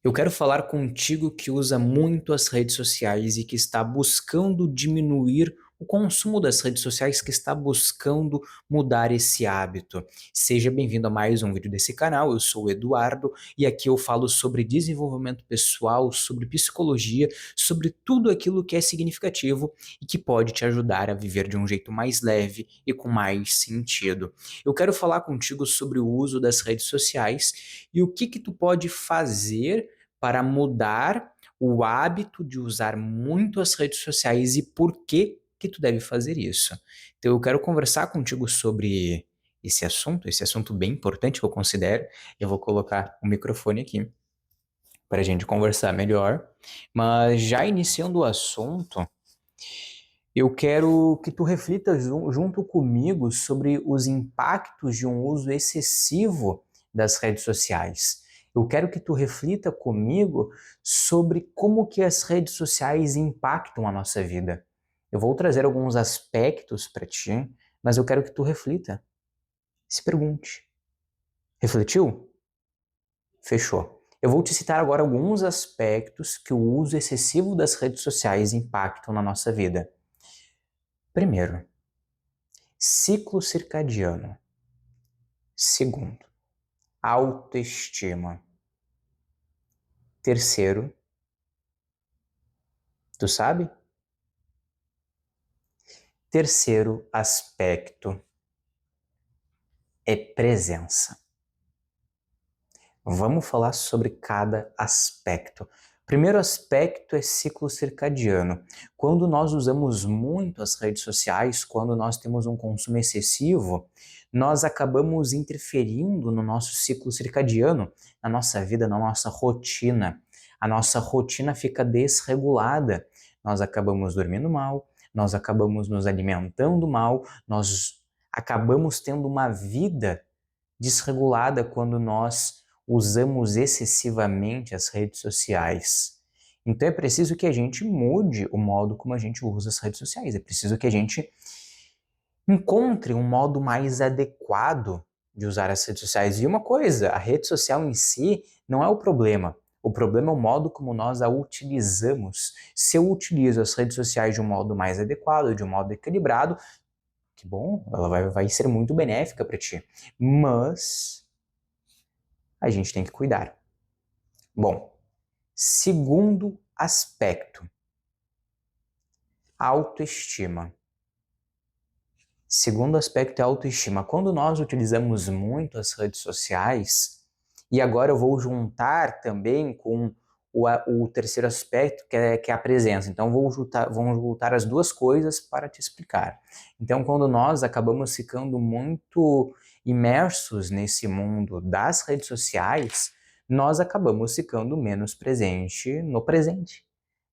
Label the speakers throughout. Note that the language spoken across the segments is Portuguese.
Speaker 1: Eu quero falar contigo que usa muito as redes sociais e que está buscando diminuir o consumo das redes sociais, que está buscando mudar esse hábito. Seja bem-vindo a mais um vídeo desse canal. Eu sou o Eduardo e aqui eu falo sobre desenvolvimento pessoal, sobre psicologia, sobre tudo aquilo que é significativo e que pode te ajudar a viver de um jeito mais leve e com mais sentido. Eu quero falar contigo sobre o uso das redes sociais e o que tu pode fazer para mudar o hábito de usar muito as redes sociais e por que tu deve fazer isso. Então eu quero conversar contigo sobre esse assunto bem importante que eu considero. Eu vou colocar o microfone aqui para a gente conversar melhor. Mas já iniciando o assunto, eu quero que tu reflita junto comigo sobre os impactos de um uso excessivo das redes sociais. Eu quero que tu reflita comigo sobre como que as redes sociais impactam a nossa vida. Eu vou trazer alguns aspectos para ti, mas eu quero que tu reflita. Se pergunte. Refletiu? Fechou. Eu vou te citar agora alguns aspectos que o uso excessivo das redes sociais impactam na nossa vida. Primeiro, ciclo circadiano. Segundo, autoestima. Terceiro, tu sabe? Terceiro aspecto é presença. Vamos falar sobre cada aspecto. Primeiro aspecto é ciclo circadiano. Quando nós usamos muito as redes sociais, quando nós temos um consumo excessivo, nós acabamos interferindo no nosso ciclo circadiano, na nossa vida, na nossa rotina. A nossa rotina fica desregulada. Nós acabamos dormindo mal, nós acabamos nos alimentando mal, nós acabamos tendo uma vida desregulada quando nós usamos excessivamente as redes sociais. Então é preciso que a gente mude o modo como a gente usa as redes sociais. É preciso que a gente encontre um modo mais adequado de usar as redes sociais. E uma coisa, a rede social em si não é o problema. O problema é o modo como nós a utilizamos. Se eu utilizo as redes sociais de um modo mais adequado, de um modo equilibrado, que bom, ela vai ser muito benéfica para ti. Mas a gente tem que cuidar. Bom, segundo aspecto, autoestima. Segundo aspecto é autoestima. Quando nós utilizamos muito as redes sociais, e agora eu vou juntar também com o terceiro aspecto, que é a presença. Então, vamos juntar as duas coisas para te explicar. Então, quando nós acabamos ficando muito imersos nesse mundo das redes sociais, nós acabamos ficando menos presente no presente.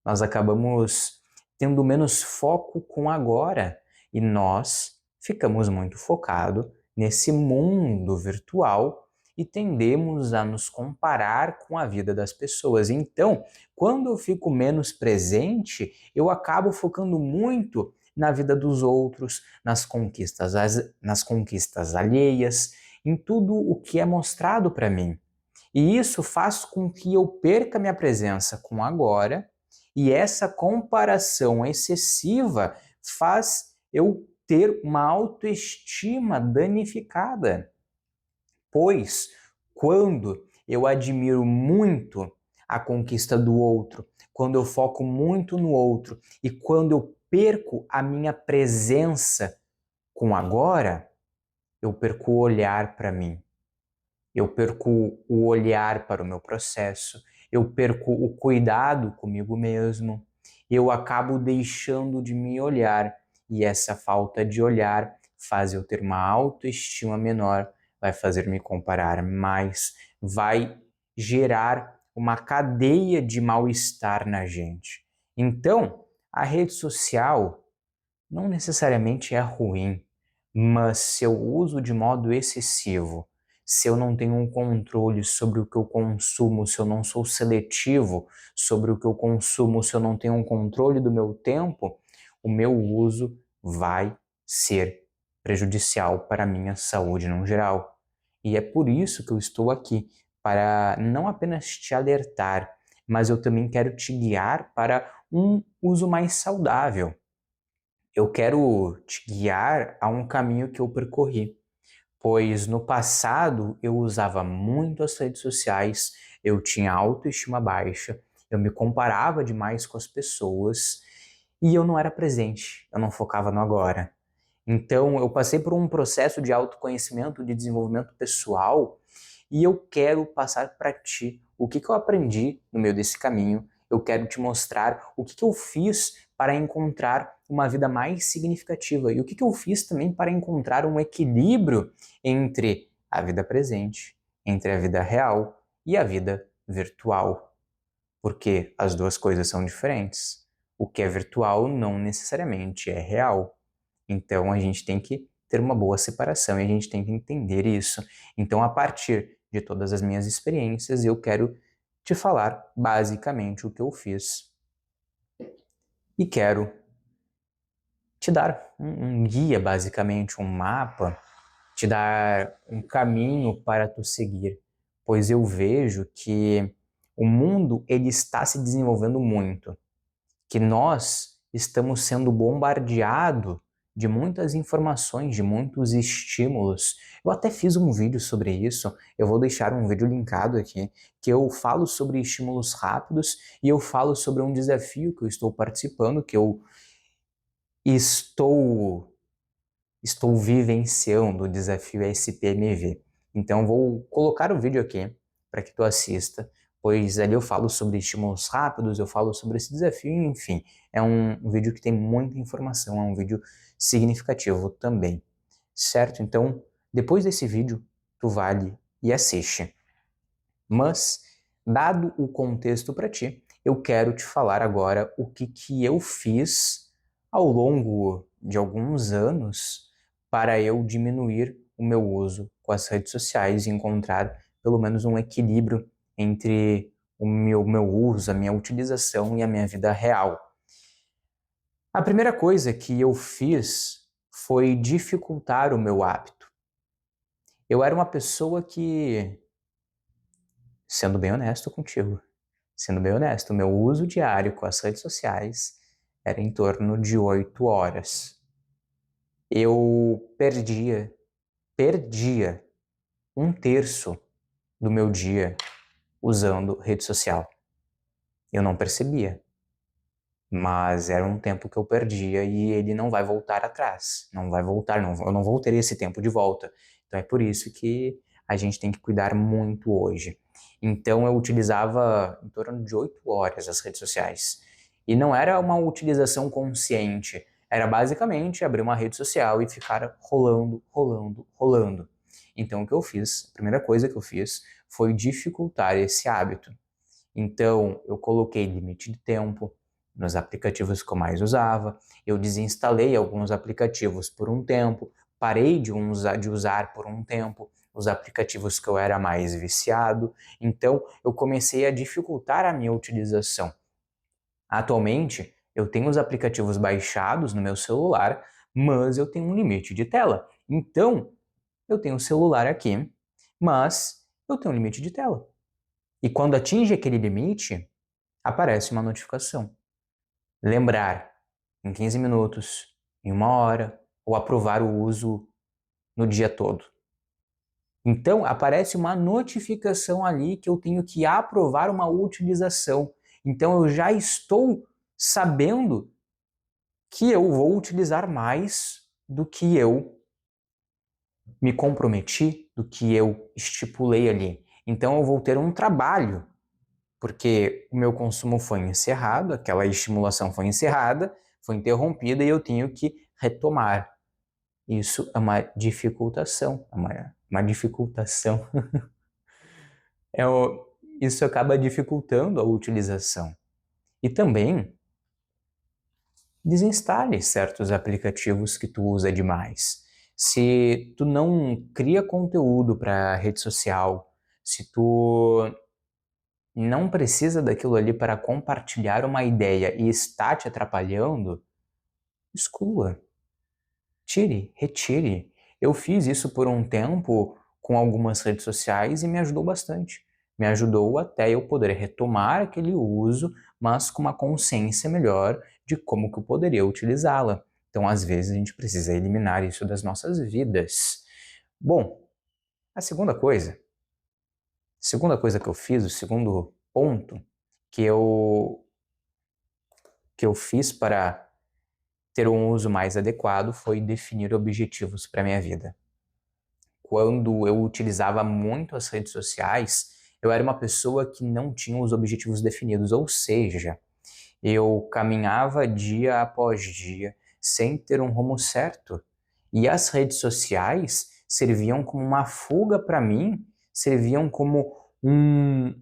Speaker 1: Nós acabamos tendo menos foco com o agora e nós ficamos muito focados nesse mundo virtual e tendemos a nos comparar com a vida das pessoas. Então, quando eu fico menos presente, eu acabo focando muito na vida dos outros, nas conquistas alheias, em tudo o que é mostrado para mim. E isso faz com que eu perca minha presença com agora, e essa comparação excessiva faz eu ter uma autoestima danificada. Pois, quando eu admiro muito a conquista do outro, quando eu foco muito no outro e quando eu perco a minha presença com agora, eu perco o olhar para mim. Eu perco o olhar para o meu processo, eu perco o cuidado comigo mesmo, eu acabo deixando de me olhar e essa falta de olhar faz eu ter uma autoestima menor, vai fazer me comparar mais, vai gerar uma cadeia de mal-estar na gente. Então, a rede social não necessariamente é ruim, mas se eu uso de modo excessivo, se eu não tenho um controle sobre o que eu consumo, se eu não sou seletivo sobre o que eu consumo, se eu não tenho um controle do meu tempo, o meu uso vai ser prejudicial para a minha saúde no geral. E é por isso que eu estou aqui, para não apenas te alertar, mas eu também quero te guiar para um uso mais saudável. Eu quero te guiar a um caminho que eu percorri, pois no passado eu usava muito as redes sociais, eu tinha autoestima baixa, eu me comparava demais com as pessoas e eu não era presente, eu não focava no agora. Então eu passei por um processo de autoconhecimento, de desenvolvimento pessoal e eu quero passar para ti o que eu aprendi no meio desse caminho. Eu quero te mostrar o que eu fiz para encontrar uma vida mais significativa e o que eu fiz também para encontrar um equilíbrio entre a vida presente, entre a vida real e a vida virtual. Porque as duas coisas são diferentes. O que é virtual não necessariamente é real. Então a gente tem que ter uma boa separação e a gente tem que entender isso. Então, a partir de todas as minhas experiências, eu quero te falar basicamente o que eu fiz e quero te dar um guia, basicamente um mapa, te dar um caminho para tu seguir, pois eu vejo que o mundo ele está se desenvolvendo muito, que nós estamos sendo bombardeados de muitas informações, de muitos estímulos. Eu até fiz um vídeo sobre isso, eu vou deixar um vídeo linkado aqui, que eu falo sobre estímulos rápidos e eu falo sobre um desafio que eu estou participando, que eu estou vivenciando o desafio SPMV. Então vou colocar o vídeo aqui para que tu assista, pois ali eu falo sobre estímulos rápidos, eu falo sobre esse desafio, enfim, é um vídeo que tem muita informação, é um vídeo significativo também, certo? Então, depois desse vídeo, tu vai e assiste. Mas, dado o contexto para ti, eu quero te falar agora o que eu fiz ao longo de alguns anos para eu diminuir o meu uso com as redes sociais e encontrar pelo menos um equilíbrio entre o meu uso, a minha utilização e a minha vida real. A primeira coisa que eu fiz foi dificultar o meu hábito. Eu era uma pessoa que, sendo bem honesto contigo, sendo bem honesto, o meu uso diário com as redes sociais era em torno de 8 horas. Eu perdia um terço do meu dia usando rede social. Eu não percebia, mas era um tempo que eu perdia e ele não vai voltar atrás. Não vai voltar, não, eu não vou ter esse tempo de volta. Então é por isso que a gente tem que cuidar muito hoje. Então eu utilizava em torno de 8 horas as redes sociais. E não era uma utilização consciente, era basicamente abrir uma rede social e ficar rolando, rolando, rolando. Então o que eu fiz, a primeira coisa que eu fiz foi dificultar esse hábito. Então eu coloquei limite de tempo nos aplicativos que eu mais usava, eu desinstalei alguns aplicativos por um tempo, parei de usar por um tempo os aplicativos que eu era mais viciado, então eu comecei a dificultar a minha utilização. Atualmente, eu tenho os aplicativos baixados no meu celular, mas eu tenho um limite de tela. Então, eu tenho o celular aqui, mas eu tenho um limite de tela. E quando atinge aquele limite, aparece uma notificação. Lembrar em 15 minutos, em 1 hora, ou aprovar o uso no dia todo. Então, aparece uma notificação ali que eu tenho que aprovar uma utilização. Então, eu já estou sabendo que eu vou utilizar mais do que eu me comprometi, do que eu estipulei ali. Então, eu vou ter um trabalho, porque o meu consumo foi encerrado, aquela estimulação foi encerrada, foi interrompida e eu tenho que retomar. Isso é uma dificultação, uma dificultação. Isso acaba dificultando a utilização. E também desinstale certos aplicativos que tu usa demais. Se tu não cria conteúdo para rede social, se tu não precisa daquilo ali para compartilhar uma ideia e está te atrapalhando, exclua. Tire, retire. Eu fiz isso por um tempo com algumas redes sociais e me ajudou bastante. Me ajudou até eu poder retomar aquele uso, mas com uma consciência melhor de como que eu poderia utilizá-la. Então, às vezes, a gente precisa eliminar isso das nossas vidas. Bom, a segunda coisa que eu fiz, o segundo ponto que eu fiz para ter um uso mais adequado foi definir objetivos para minha vida. Quando eu utilizava muito as redes sociais, eu era uma pessoa que não tinha os objetivos definidos, ou seja, eu caminhava dia após dia sem ter um rumo certo. E as redes sociais serviam como uma fuga para mim, serviam como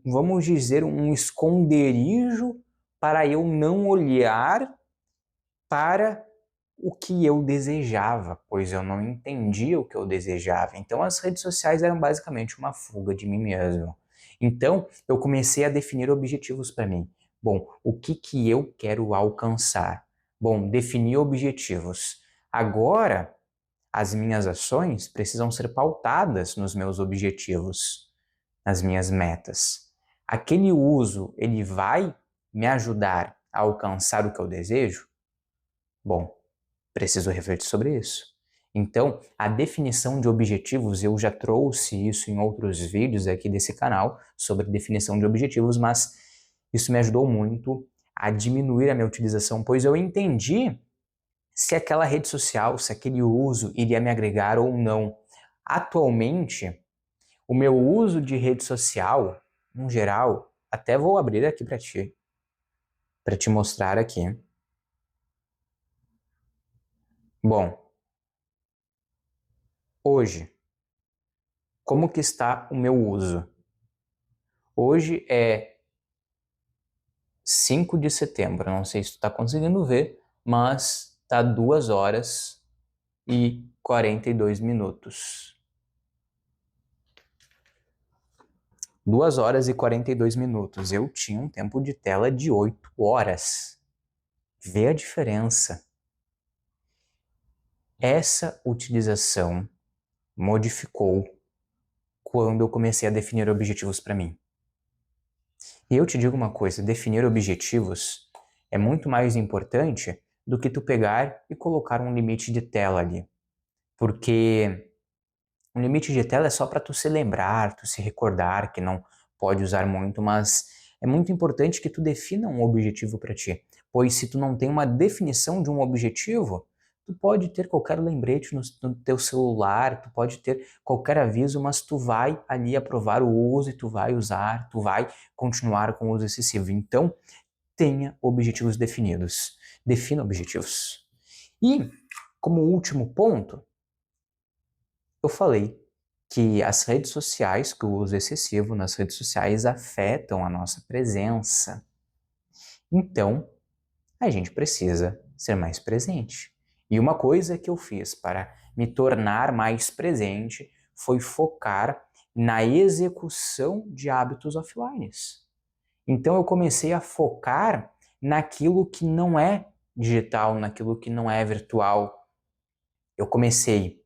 Speaker 1: vamos dizer, um esconderijo para eu não olhar para o que eu desejava, pois eu não entendia o que eu desejava. Então as redes sociais eram basicamente uma fuga de mim mesmo. Então eu comecei a definir objetivos para mim. Bom, o que que eu quero alcançar? Bom, definir objetivos. Agora as minhas ações precisam ser pautadas nos meus objetivos, nas minhas metas. Aquele uso, ele vai me ajudar a alcançar o que eu desejo? Bom, preciso refletir sobre isso. Então, a definição de objetivos, eu já trouxe isso em outros vídeos aqui desse canal sobre definição de objetivos, mas isso me ajudou muito a diminuir a minha utilização, pois eu entendi se aquela rede social, se aquele uso iria me agregar ou não. Atualmente, o meu uso de rede social, no geral, até vou abrir aqui para te mostrar aqui. Bom, hoje, como que está o meu uso? Hoje é 5 de setembro, não sei se tu está conseguindo ver, mas tá 2 horas e 42 minutos. 2 horas e 42 minutos. Eu tinha um tempo de tela de 8 horas. Vê a diferença. Essa utilização modificou quando eu comecei a definir objetivos para mim. E eu te digo uma coisa, definir objetivos é muito mais importante do que tu pegar e colocar um limite de tela ali. Porque um limite de tela é só para tu se lembrar, tu se recordar que não pode usar muito, mas é muito importante que tu defina um objetivo para ti. Pois se tu não tem uma definição de um objetivo, tu pode ter qualquer lembrete no teu celular, tu pode ter qualquer aviso, mas tu vai ali aprovar o uso e tu vai usar, tu vai continuar com o uso excessivo. Então, tenha objetivos definidos. Defina objetivos. E, como último ponto, eu falei que as redes sociais, que o uso excessivo nas redes sociais afetam a nossa presença. Então, a gente precisa ser mais presente. E uma coisa que eu fiz para me tornar mais presente foi focar na execução de hábitos offline. Então eu comecei a focar naquilo que não é digital, naquilo que não é virtual. Eu comecei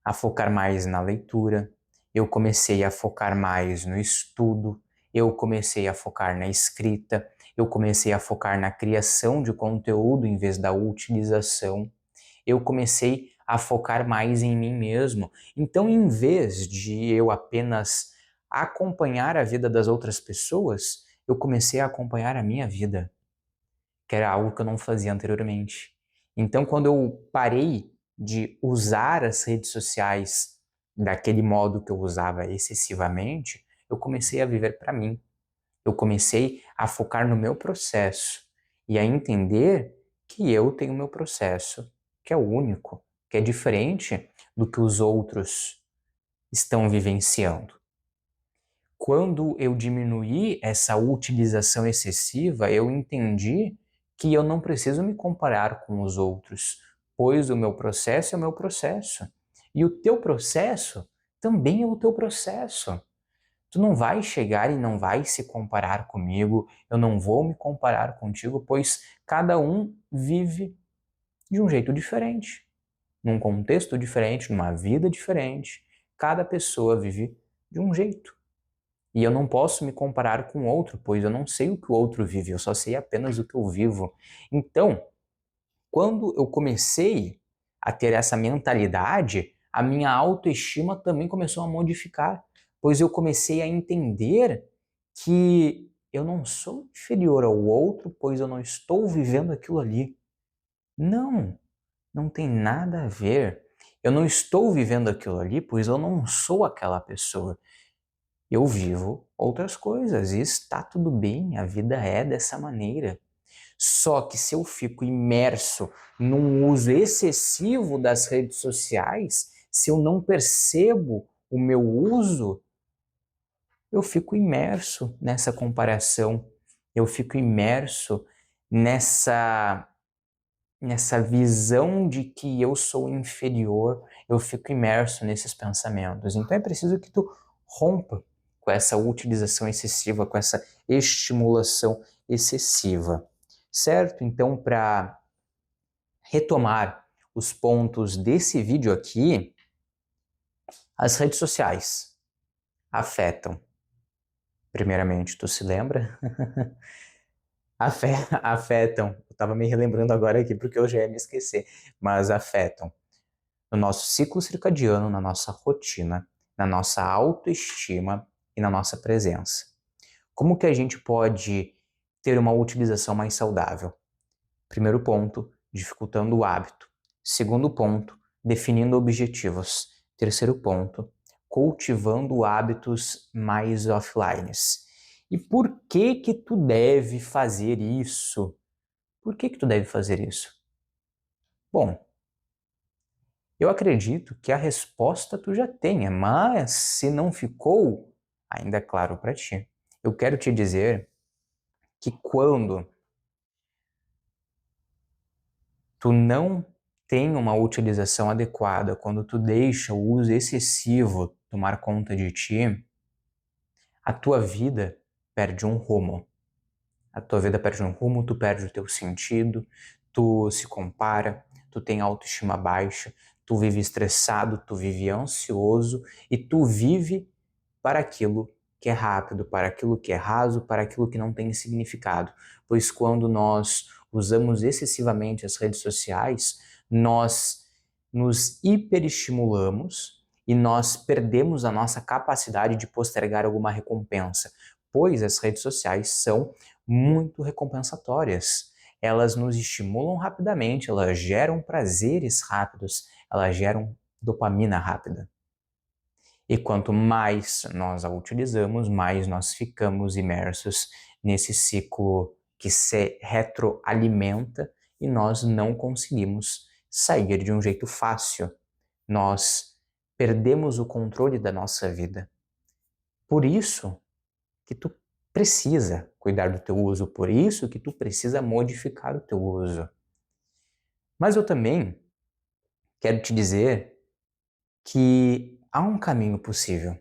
Speaker 1: a focar mais na leitura, eu comecei a focar mais no estudo, eu comecei a focar na escrita, eu comecei a focar na criação de conteúdo em vez da utilização, eu comecei a focar mais em mim mesmo. Então, em vez de eu apenas acompanhar a vida das outras pessoas, eu comecei a acompanhar a minha vida, que era algo que eu não fazia anteriormente. Então, quando eu parei de usar as redes sociais daquele modo que eu usava excessivamente, eu comecei a viver para mim. Eu comecei a focar no meu processo e a entender que eu tenho meu processo, que é o único, que é diferente do que os outros estão vivenciando. Quando eu diminuí essa utilização excessiva, eu entendi que eu não preciso me comparar com os outros, pois o meu processo é o meu processo. E o teu processo também é o teu processo. Tu não vai chegar e não vai se comparar comigo, eu não vou me comparar contigo, pois cada um vive de um jeito diferente, num contexto diferente, numa vida diferente. Cada pessoa vive de um jeito. E eu não posso me comparar com o outro, pois eu não sei o que o outro vive, eu só sei apenas o que eu vivo. Então, quando eu comecei a ter essa mentalidade, a minha autoestima também começou a modificar, pois eu comecei a entender que eu não sou inferior ao outro, pois eu não estou vivendo aquilo ali. Não, não tem nada a ver. Eu não estou vivendo aquilo ali, pois eu não sou aquela pessoa. Eu vivo outras coisas e está tudo bem, a vida é dessa maneira. Só que se eu fico imerso num uso excessivo das redes sociais, se eu não percebo o meu uso, eu fico imerso nessa comparação, eu fico imerso nessa visão de que eu sou inferior, eu fico imerso nesses pensamentos. Então é preciso que tu rompa com essa utilização excessiva, com essa estimulação excessiva, certo? Então, para retomar os pontos desse vídeo aqui, as redes sociais afetam. Primeiramente, tu se lembra? Afetam. Eu estava me relembrando agora aqui porque eu já ia me esquecer, mas afetam no nosso ciclo circadiano, na nossa rotina, na nossa autoestima e na nossa presença. Como que a gente pode ter uma utilização mais saudável? Primeiro ponto, dificultando o hábito. Segundo ponto, definindo objetivos. Terceiro ponto, cultivando hábitos mais offline. E por que que tu deve fazer isso? Por que que tu deve fazer isso? Bom, eu acredito que a resposta tu já tenha, mas se não ficou, ainda é claro para ti. Eu quero te dizer que quando tu não tem uma utilização adequada, quando tu deixa o uso excessivo tomar conta de ti, a tua vida perde um rumo. A tua vida perde um rumo, tu perde o teu sentido, tu se compara, tu tem autoestima baixa, tu vive estressado, tu vive ansioso e tu vive para aquilo que é rápido, para aquilo que é raso, para aquilo que não tem significado. Pois quando nós usamos excessivamente as redes sociais, nós nos hiperestimulamos e nós perdemos a nossa capacidade de postergar alguma recompensa, pois as redes sociais são muito recompensatórias. Elas nos estimulam rapidamente, elas geram prazeres rápidos, elas geram dopamina rápida. E quanto mais nós a utilizamos, mais nós ficamos imersos nesse ciclo que se retroalimenta e nós não conseguimos sair de um jeito fácil. Nós perdemos o controle da nossa vida. Por isso que tu precisa cuidar do teu uso, por isso que tu precisa modificar o teu uso. Mas eu também quero te dizer que há um caminho possível.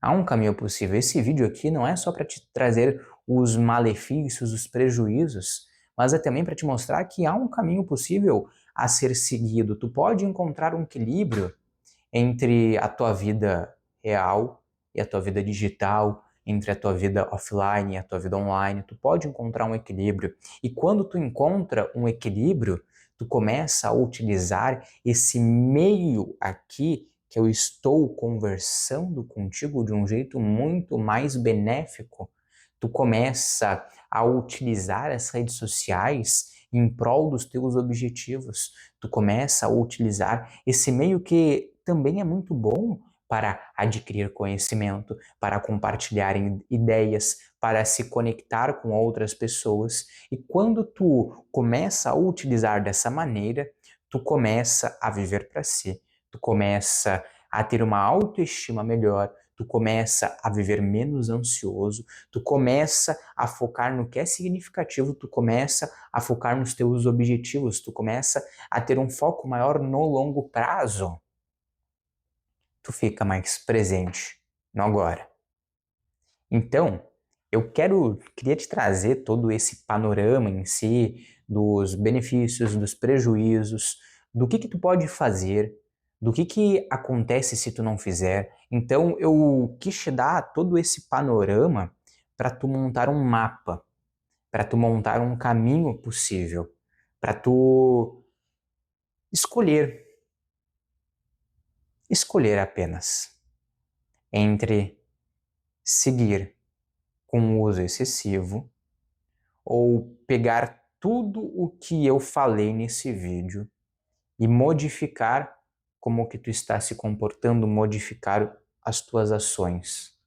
Speaker 1: Há um caminho possível. Esse vídeo aqui não é só para te trazer os malefícios, os prejuízos, mas é também para te mostrar que há um caminho possível a ser seguido. Tu pode encontrar um equilíbrio entre a tua vida real e a tua vida digital, entre a tua vida offline e a tua vida online. Tu pode encontrar um equilíbrio. E quando tu encontra um equilíbrio, tu começa a utilizar esse meio aqui que eu estou conversando contigo de um jeito muito mais benéfico. Tu começa a utilizar as redes sociais em prol dos teus objetivos. Tu começa a utilizar esse meio que também é muito bom para adquirir conhecimento, para compartilhar ideias, para se conectar com outras pessoas. E quando tu começa a utilizar dessa maneira, tu começa a viver para si, tu começa a ter uma autoestima melhor, tu começa a viver menos ansioso, tu começa a focar no que é significativo, tu começa a focar nos teus objetivos, tu começa a ter um foco maior no longo prazo. Tu fica mais presente no agora. Então, queria te trazer todo esse panorama em si, dos benefícios, dos prejuízos, do que tu pode fazer, do que acontece se tu não fizer. Então eu quis te dar todo esse panorama para tu montar um mapa, para tu montar um caminho possível, para tu escolher, escolher apenas entre seguir com um uso excessivo ou pegar tudo o que eu falei nesse vídeo e modificar como que tu está se comportando, modificar as tuas ações.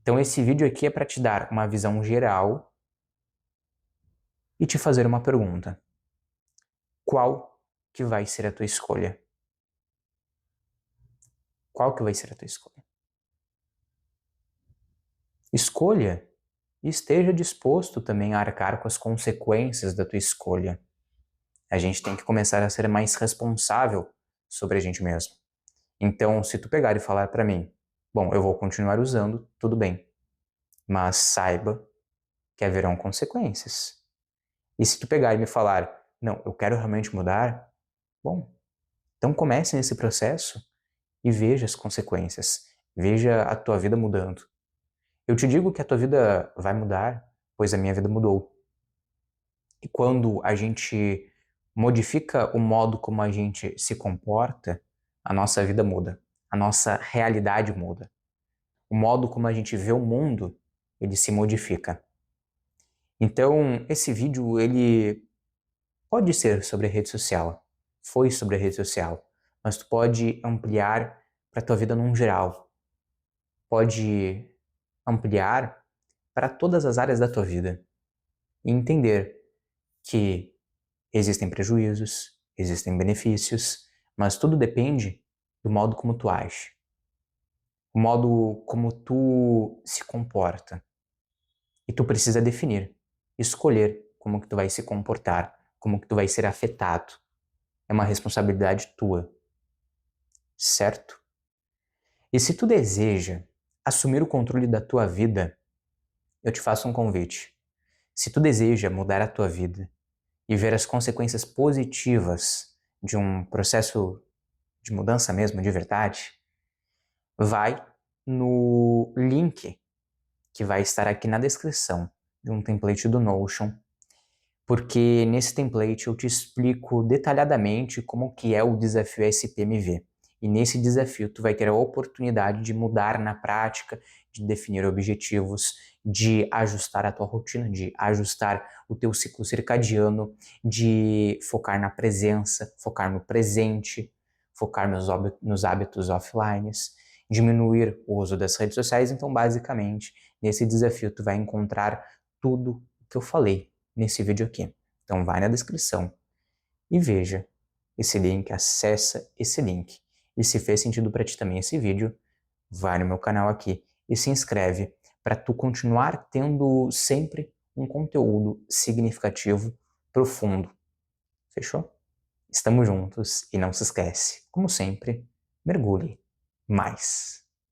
Speaker 1: Então esse vídeo aqui é para te dar uma visão geral e te fazer uma pergunta. Qual que vai ser a tua escolha? Qual que vai ser a tua escolha? Escolha e esteja disposto também a arcar com as consequências da tua escolha. A gente tem que começar a ser mais responsável sobre a gente mesmo. Então, se tu pegar e falar para mim, bom, eu vou continuar usando, tudo bem, mas saiba que haverão consequências. E se tu pegar e me falar, não, eu quero realmente mudar, bom, então comece nesse processo e veja as consequências, veja a tua vida mudando. Eu te digo que a tua vida vai mudar, pois a minha vida mudou. E quando a gente modifica o modo como a gente se comporta, a nossa vida muda, a nossa realidade muda. O modo como a gente vê o mundo, ele se modifica. Então, esse vídeo, ele pode ser sobre a rede social, foi sobre a rede social, mas tu pode ampliar para a tua vida num geral. Pode ampliar para todas as áreas da tua vida e entender que existem prejuízos, existem benefícios, mas tudo depende do modo como tu age, o modo como tu se comporta. E tu precisa definir, escolher como que tu vai se comportar, como que tu vai ser afetado. É uma responsabilidade tua, certo? E se tu deseja assumir o controle da tua vida, eu te faço um convite. Se tu deseja mudar a tua vida e ver as consequências positivas de um processo de mudança mesmo, de verdade, vai no link que vai estar aqui na descrição de um template do Notion, porque nesse template eu te explico detalhadamente como que é o desafio SPMV. E nesse desafio tu vai ter a oportunidade de mudar na prática, de definir objetivos, de ajustar a tua rotina, de ajustar o teu ciclo circadiano, de focar na presença, focar no presente, focar nos hábitos offline, diminuir o uso das redes sociais. Então, basicamente, nesse desafio tu vai encontrar tudo o que eu falei nesse vídeo aqui. Então vai na descrição e veja esse link, acessa esse link. E se fez sentido para ti também esse vídeo, vai no meu canal aqui e se inscreve para tu continuar tendo sempre um conteúdo significativo, profundo. Fechou? Estamos juntos e não se esquece, como sempre, mergulhe mais.